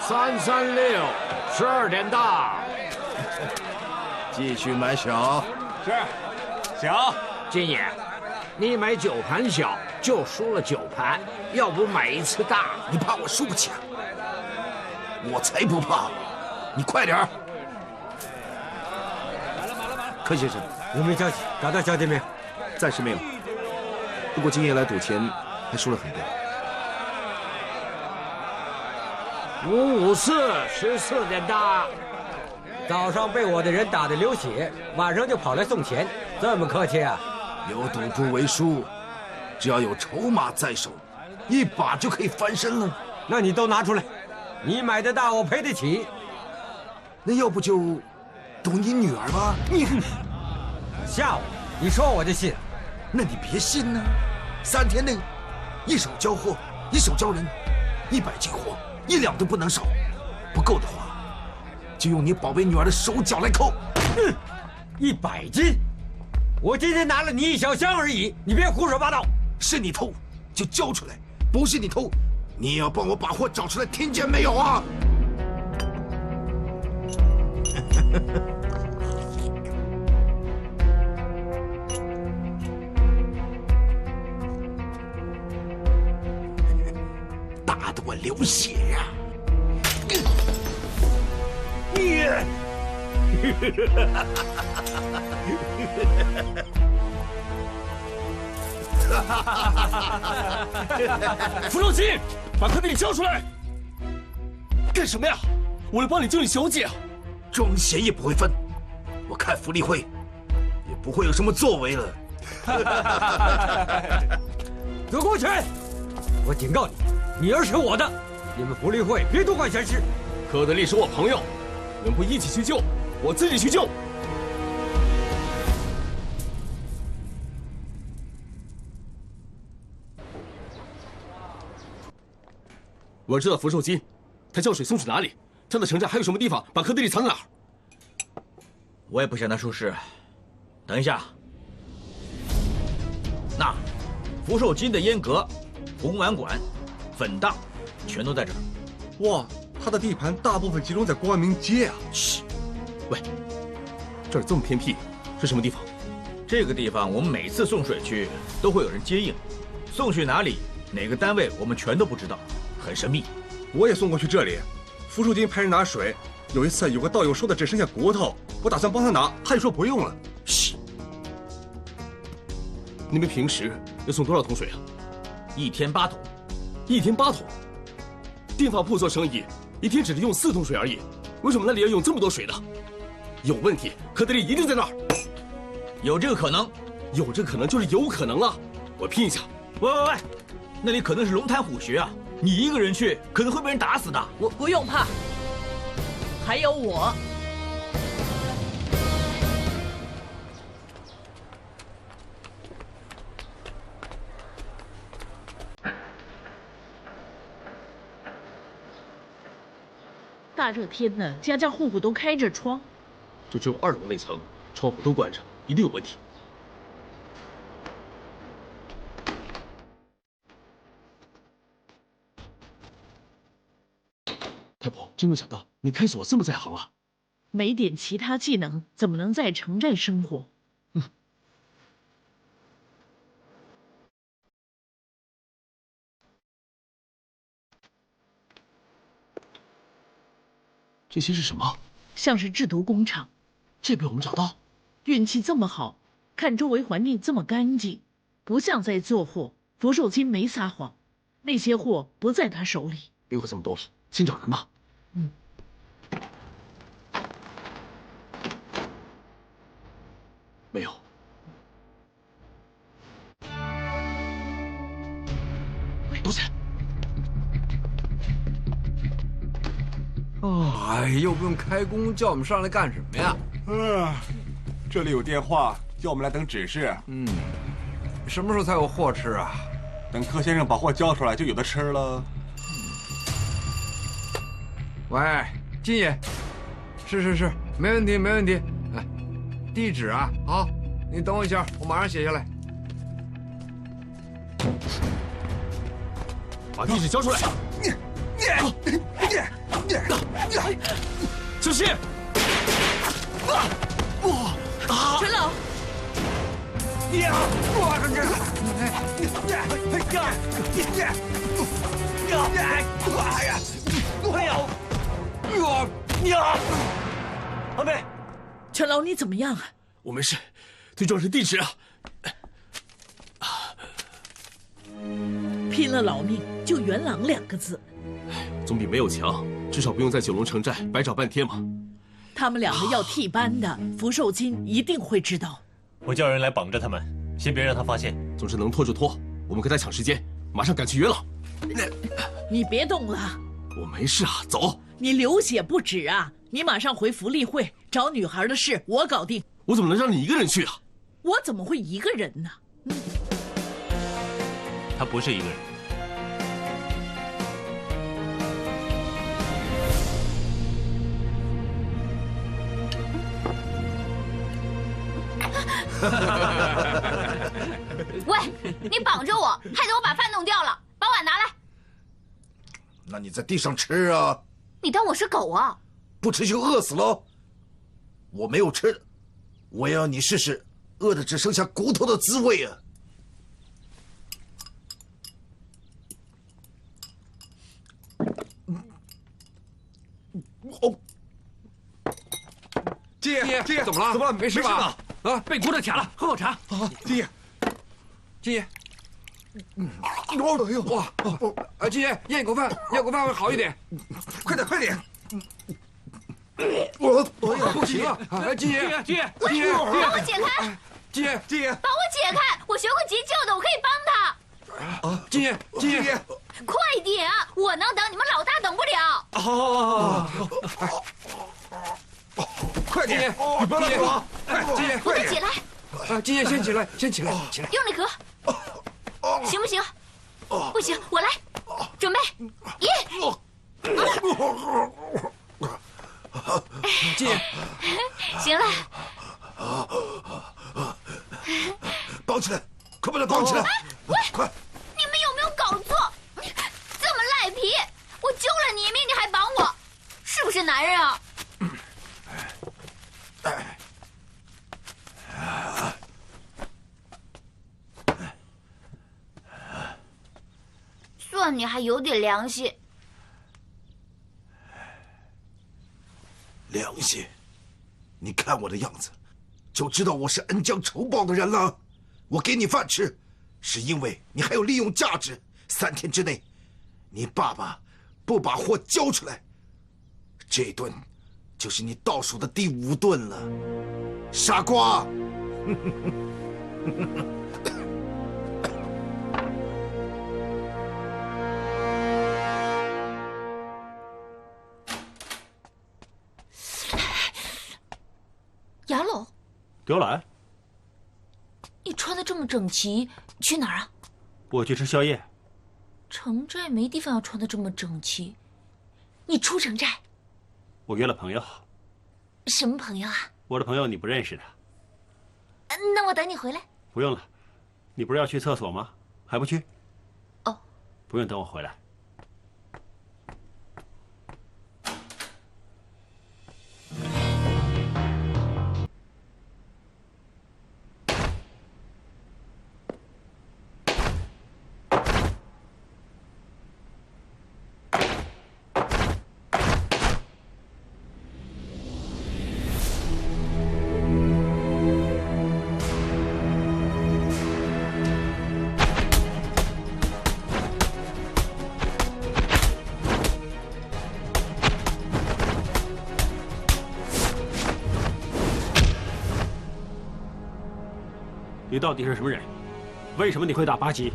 336，12点到。继续买小。是，小。金爷，你买9盘小就输了9盘，要不买一次大？你怕我输不起啊？我才不怕！你快点儿。柯先生，有没有消息？找到小姐没有？暂时没有。不过今夜来赌钱还输了很多。554，14点到。早上被我的人打得流血，晚上就跑来送钱，这么客气啊？有赌不为输，只要有筹码在手，一把就可以翻身了。那你都拿出来，你买的大我赔得起。那要不就赌你女儿吧？你吓我！你说我就信？那你别信呢。3天内，1手交货，1手交人，100斤货，1两都不能少。不够的话，就用你宝贝女儿的手脚来扣。100斤？我今天拿了你1小箱而已，你别胡说八道。是你偷就交出来，不是你偷，你也要帮我把货找出来，听见没有啊？打得我流血呀！福寿金，把柯德里交出来！干什么呀？我来帮你救你小姐啊！庄闲也不会分，我看福利会也不会有什么作为了。走过去！我警告你，女儿是我的，你们福利会别多管闲事。柯德利是我朋友，你们不一起去救，我自己去救。我知道福寿金，他将水送去哪里？他的城寨还有什么地方把柯德利藏在哪儿？我也不想他出事。等一下，那福寿金的烟阁、红丸馆、粉档，全都在这儿。哇，他的地盘大部分集中在光明街啊！嘘，喂，这儿这么偏僻，是什么地方？这个地方我们每次送水去都会有人接应，送去哪里、哪个单位我们全都不知道，很神秘。我也送过去这里，福寿金派人拿水。有一次有个道友说的只剩下骨头，我打算帮他拿，他也说不用了。嘘，你们平时要送多少桶水啊？1天8桶。1天8桶？电饭铺做生意，1天只能用4桶水而已，为什么那里要用这么多水呢？有问题，柯德利一定在那儿。有这个可能？有这可能就是有可能了，我拼一下。喂，那里可能是龙潭虎穴啊！你一个人去可能会被人打死的。我不用怕，还有我。大热天的，家家户户都开着窗，就只有2楼那层，窗户都关着，一定有问题。太婆，真没想到你开锁这么在行啊！没点其他技能，怎么能在城寨生活？这些是什么？像是制毒工厂。这被我们找到？运气这么好，看周围环境这么干净，不像在做货。福寿金没撒谎，那些货不在他手里。别管这么多了，先找人吧。没有。躲起来！哎，又不用开工，叫我们上来干什么呀？这里有电话，叫我们来等指示。什么时候才有货吃啊？等柯先生把货交出来，就有的吃了。喂，金爷，是，没问题，没问题。哎，地址啊，好，你等我一下，我马上写下来。把地址交出来！小心！陈老，阿妹，陈老你怎么样啊？我没事，最重要是地址啊！拼了老命就元朗2个字，总比没有强，至少不用在九龙城寨白找半天嘛。他们2个要替班的，福寿金一定会知道。我叫人来绑着他们，先别让他发现。总之能拖就拖，我们跟他抢时间，马上赶去元朗。你别动了，我没事啊，走。你流血不止啊！你马上回福利会找女孩的事，我搞定。我怎么能让你一个人去啊？我怎么会一个人呢？他不是一个人。喂，你绑着我，害得我把饭弄掉了，把碗拿来。那你在地上吃啊？你当我是狗啊？不吃就饿死喽。我没有吃，我要你试试饿的只剩下骨头的滋味啊！哦，金爷，怎么了？怎么了？没事吧？啊，被骨头卡了，喝口茶。金爷，哎呦，哇，金爷，咽口饭会好一点。快点！我不行了，金爷，把我解开！金爷，把我解开！我学过急救的，我可以帮他。金爷，快点啊！我能等，你们老大等不了。快点！你不要乱跑！金爷，快点起来！金爷先起来，用力合，行不行？不行，我来，准备，1。金爷，行了，绑起来，快把它绑起来！喂，快！你们有没有搞错？这么赖皮，我救了你一命，你还绑我，是不是男人啊？算你还有点良心。良心？你看我的样子，就知道我是恩将仇报的人了。我给你饭吃，是因为你还有利用价值。3天之内，你爸爸不把货交出来，这顿就是你倒数的第5顿了，傻瓜！杨柳，刘兰，你穿的这么整齐，去哪儿啊？我去吃宵夜。城寨没地方要穿的这么整齐，你出城寨？我约了朋友。什么朋友啊？我的朋友你不认识的。那我等你回来。不用了，你不是要去厕所吗？还不去？哦，不用等我回来。你到底是什么人？为什么你会打8级？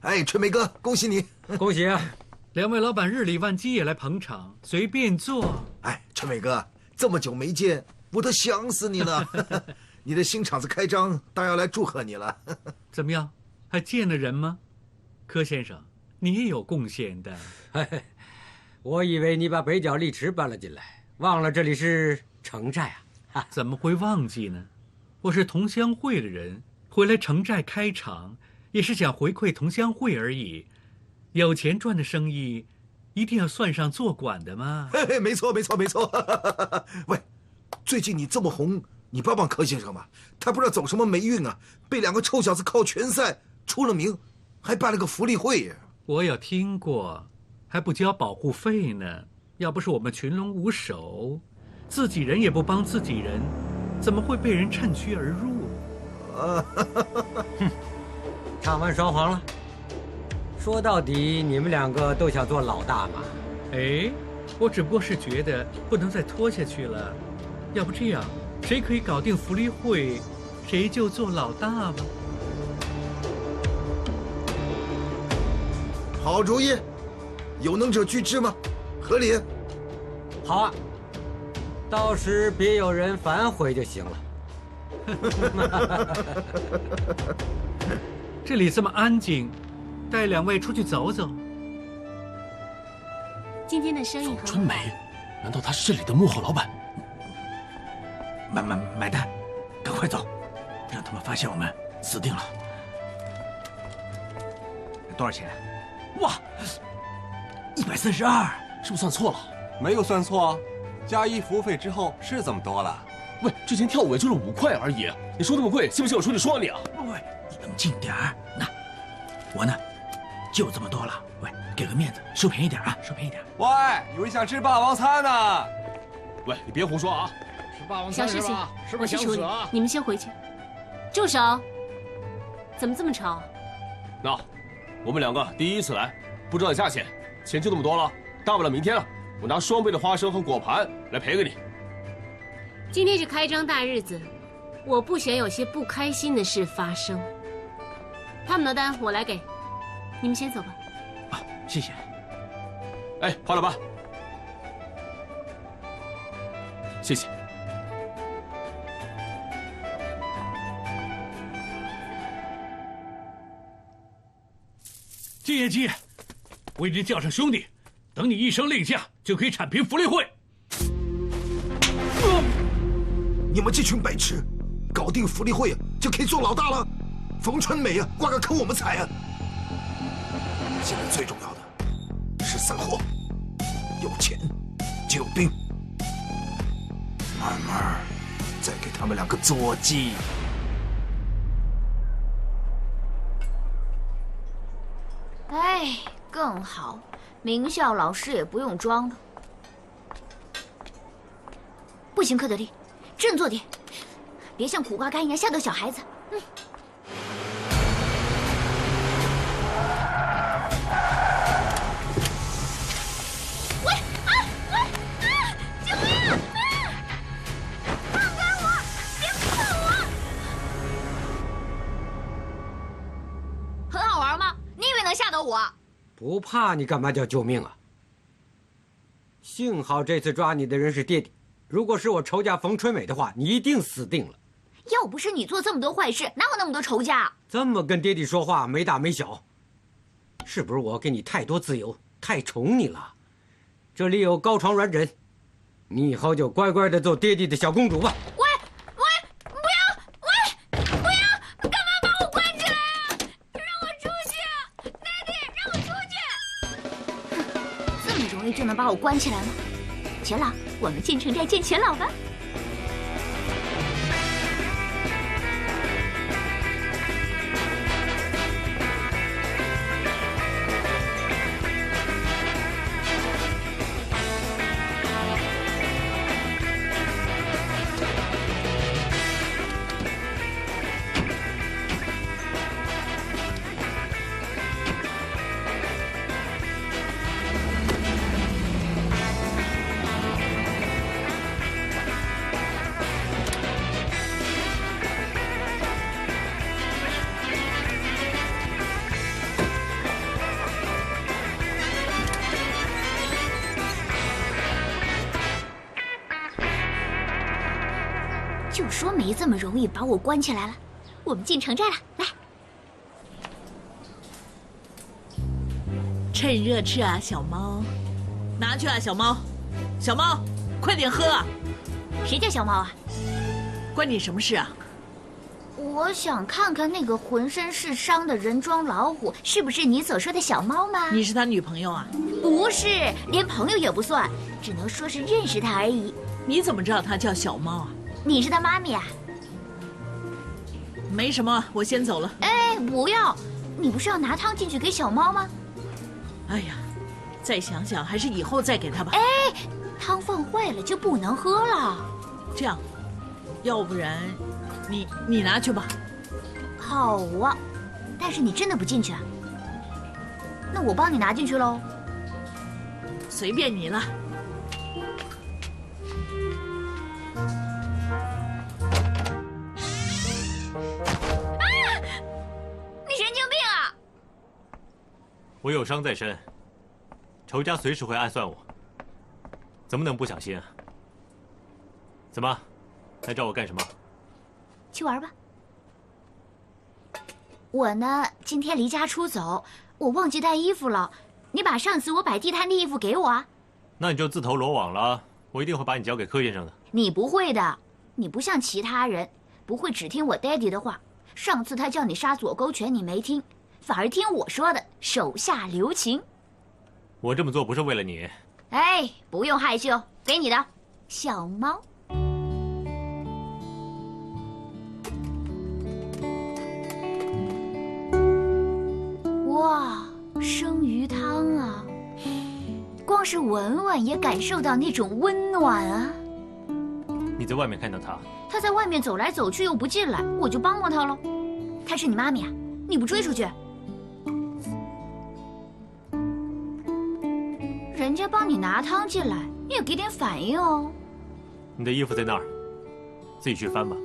哎，春梅哥，恭喜你！恭喜啊！2位老板日理万机也来捧场，随便坐。哎，春梅哥，这么久没见，我都想死你了。你的新厂子开张，当然要来祝贺你了。怎么样，还见了人吗？柯先生，你也有贡献的。我以为你把北角丽池搬了进来，忘了这里是城寨啊！怎么会忘记呢？我是同乡会的人，回来城寨开厂，也是想回馈同乡会而已。有钱赚的生意，一定要算上做管的嘛。没错。喂，最近你这么红，你帮帮柯先生吧，他不知道走什么霉运啊，被两个臭小子靠拳赛出了名，还办了个福利会呀。我有听过，还不交保护费呢。要不是我们群龙无首，自己人也不帮自己人，怎么会被人趁虚而入？唱完双簧了。说到底，你们两个都想做老大嘛？哎，我只不过是觉得不能再拖下去了。要不这样，谁可以搞定福利会，谁就做老大吧。好主意，有能者居之吗？合理。好啊，到时别有人反悔就行了。这里这么安静，带两位出去走走。今天的生意很好。春梅，难道他是这里的幕后老板？买单，赶快走，让他们发现我们死定了。多少钱？哇，142，是不是算错了？没有算错啊，加一服务费之后是这么多了。喂，之前跳舞也就是5块而已，你说那么贵，信不信我出去说你啊？喂，你冷静点儿。那我呢，就这么多了。喂，给个面子，收便宜点啊，收便宜点。喂，有人想吃霸王餐呢。喂，你别胡说啊！吃霸王餐是吧？是不是想死啊？你们先回去。住手！怎么这么吵？那，我们两个第一次来，不知道价钱，钱就那么多了，大不了明天了，我拿双倍的花生和果盘来赔给你。今天是开张大日子，我不想有些不开心的事发生。他们的单我来给，你们先走吧。啊，谢谢。哎，花老板，谢谢。金爷，金爷，我已经叫上兄弟，等你一声令下，就可以铲平福利会。你们这群白痴，搞定福利会就可以做老大了？冯春梅啊，挂个坑我们踩啊！现在最重要的是散伙，有钱就有兵，慢慢再给他们两个做鸡。哎，更好，名校老师也不用装了。不行，科德利，振作点，别像苦瓜干一样吓到小孩子。喂啊！救命！放开我！别碰我！很好玩吗？你以为能吓到我？不怕你干嘛叫救命啊？幸好这次抓你的人是爹爹，如果是我仇家冯春美的话，你一定死定了。要不是你做这么多坏事，哪有那么多仇家？这么跟爹爹说话没大没小，是不是我给你太多自由，太宠你了？这里有高床软枕，你以后就乖乖的做爹爹的小公主吧。喂，不要！喂，不要！干嘛把我关起来啊？让我出去！爹爹，让我出去！哼，这么容易就能把我关起来吗？钱老，我们进城寨见钱老吧。就说没这么容易把我关起来了。我们进城寨了，来。趁热吃啊，小猫，拿去啊，小猫，小猫，快点喝啊！谁叫小猫啊？关你什么事啊？我想看看那个浑身是伤的人装老虎，是不是你所说的小猫吗？你是他女朋友啊？不是，连朋友也不算，只能说是认识他而已。你怎么知道他叫小猫啊？你是他妈咪啊？没什么，我先走了。哎，不要！你不是要拿汤进去给小猫吗？哎呀，再想想，还是以后再给他吧。哎，汤放坏了就不能喝了。这样，要不然你拿去吧。好啊，但是你真的不进去啊？那我帮你拿进去喽。随便你了。我有伤在身，仇家随时会暗算我，怎么能不小心啊？怎么，来找我干什么？去玩吧。我呢，今天离家出走，我忘记带衣服了。你把上次我摆地摊的衣服给我啊。那你就自投罗网了，我一定会把你交给柯先生的。你不会的，你不像其他人，不会只听我爹地的话。上次他叫你杀左勾拳，你没听。反而听我说的，手下留情。我这么做不是为了你。哎，不用害羞，给你的小猫。哇，生鱼汤啊！光是闻闻也感受到那种温暖啊。你在外面看到他？他在外面走来走去又不进来，我就帮帮他喽。他是你妈咪啊？你不追出去？人家帮你拿汤进来，你也给点反应哦。你的衣服在那儿，自己去翻吧。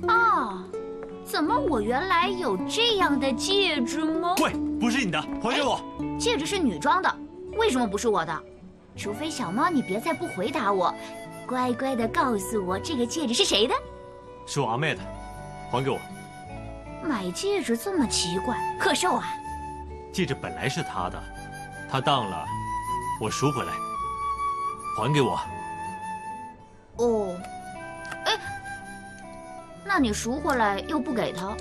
啊，怎么我原来有这样的戒指吗？喂，不是你的，还给我！戒指是女装的，为什么不是我的？除非小猫，你别再不回答我，乖乖的告诉我这个戒指是谁的？是我阿妹的，还给我。买戒指这么奇怪，贺寿啊？戒指本来是他的，他当了，我赎回来，还给我。哦，哎，那你赎回来又不给他？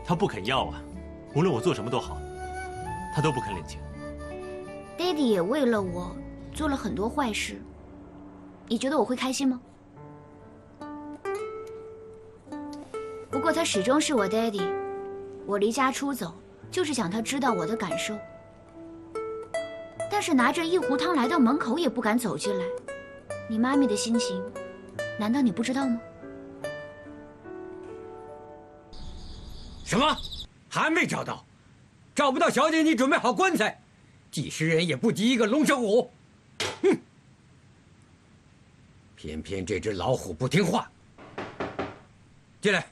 他不肯要啊，无论我做什么都好，他都不肯领情。爹地也为了我做了很多坏事，你觉得我会开心吗？不过他始终是我爹地，我离家出走就是想他知道我的感受。但是拿着一壶汤来到门口也不敢走进来，你妈咪的心情，难道你不知道吗？什么？还没找到？找不到小姐，你准备好棺材？几十人也不及一个龙生虎。哼！偏偏这只老虎不听话。进来。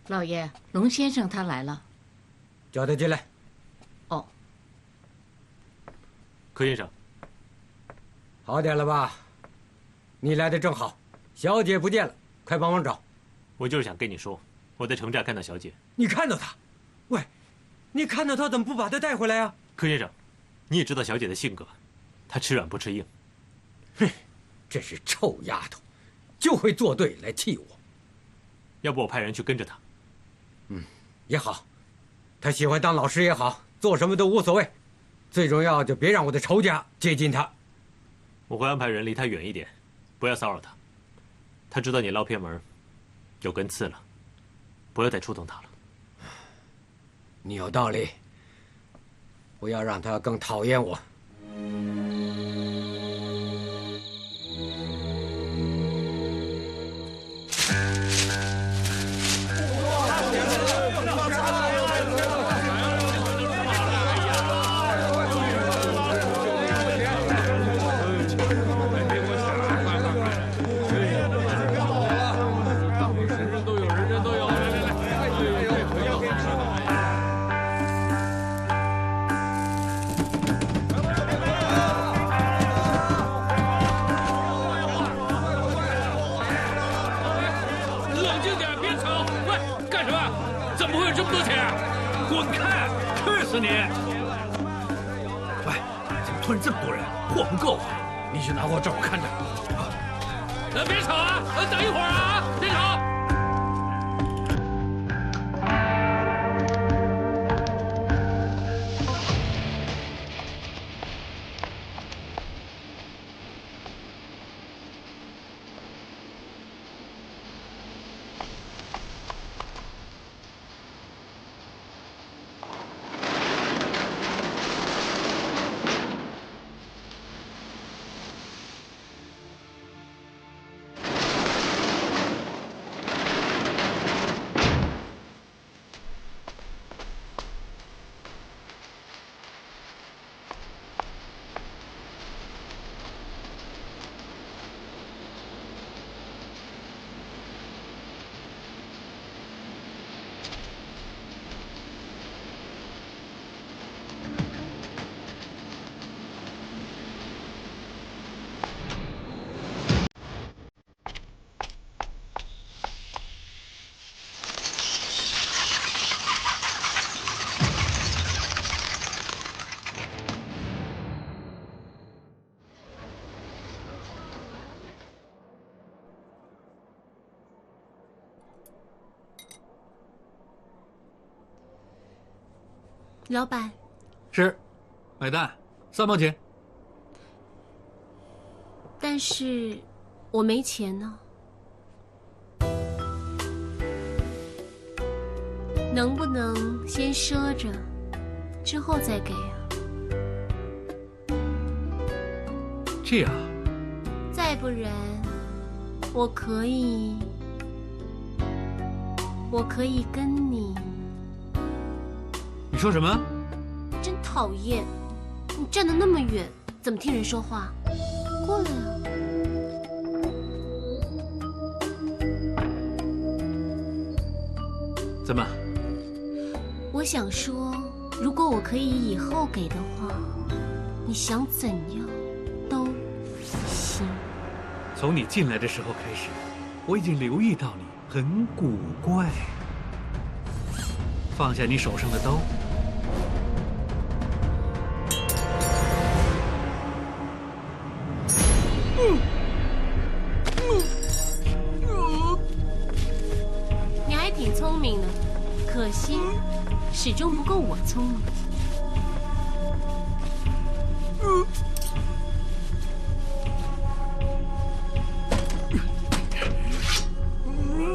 老爷，龙先生他来了。叫他进来。哦。柯先生，好点了吧？你来的正好，小姐不见了，快帮忙找。我就是想跟你说，我在城寨看到小姐。你看到她？喂，你看到她怎么不把她带回来啊？柯先生，你也知道小姐的性格，她吃软不吃硬。哼，这是臭丫头，就会作对来气我。要不我派人去跟着她。也好，她喜欢当老师也好，做什么都无所谓，最重要就别让我的仇家接近她。我会安排人离她远一点，不要骚扰她。她知道你捞偏门，有根刺了，不要再触动她了。你有道理，不要让她更讨厌我。别吵！喂，干什么？怎么会有这么多钱？滚开！去死你！喂，怎么突然这么多人？货不够啊！你去拿货，照我看着。别吵啊！等一会儿啊！别吵！老板，是，买单，3毛钱。但是我没钱呢，能不能先赊着，之后再给啊？这样。再不然，我可以跟你。你说什么？真讨厌！你站得那么远，怎么听人说话？过来啊！怎么？我想说，如果我可以以后给的话，你想怎样都行。从你进来的时候开始，我已经留意到你很古怪。放下你手上的刀。你还挺聪明的，可惜始终不够我聪明。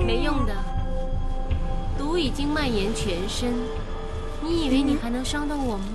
没用的，毒已经蔓延全身，你以为你还能伤到我吗？